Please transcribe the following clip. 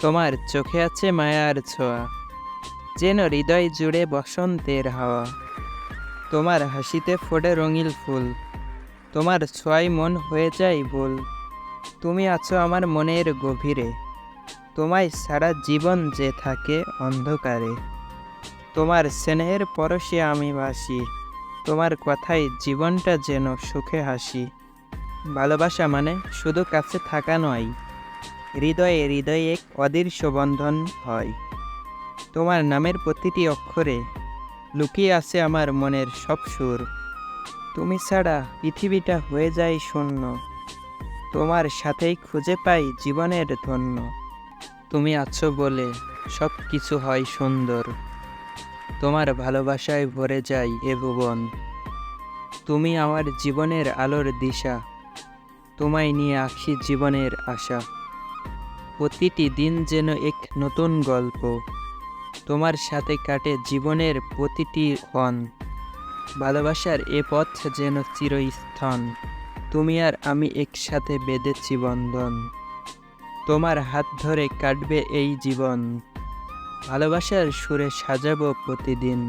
তোমার চোখে আছে মায়ার ছোঁয়া, যেন হৃদয় জুড়ে বসন্তের হাওয়া। তোমার হাসিতে ফোটে রঙিল ফুল, তোমার ছোঁয়ায় মন হয়ে যায় ভুল। তুমি আছো আমার মনের গভীরে, তোমায় সারা জীবন যে থাকে অন্ধকারে। তোমার স্নেহের পরশে আমি ভাসি, তোমার কথায় জীবনটা যেন সুখে হাসি। ভালোবাসা মানে শুধু কাছে থাকা নয়, হৃদয়ে হৃদয়ে এক অদৃশ্য বন্ধন হয়। তোমার নামের প্রতিটি অক্ষরে লুকিয়ে আছে আমার মনের সব সুর। তুমি ছাড়া পৃথিবীটা হয়ে যায় শূন্য, তোমার সাথেই খুঁজে পাই জীবনের ধন্য। তুমি আছো বলে সব কিছু হয় সুন্দর, তোমার ভালোবাসায় ভরে যায় এ ভুবন। তুমি আমার জীবনের আলোর দিশা, তোমায় নিয়ে আঁকি জীবনের আশা। প্রতিটি দিন যেন এক নতুন গল্প, তোমার সাথে কাটে জীবনের প্রতিটি ক্ষণ। ভালোবাসার এ পথ যেন চিরস্থান, তুমি আর আমি একসাথে বেঁধেছি বন্ধন। তোমার হাত ধরে কাটবে এই জীবন, ভালোবাসার সুরে সাজাবো প্রতিদিন।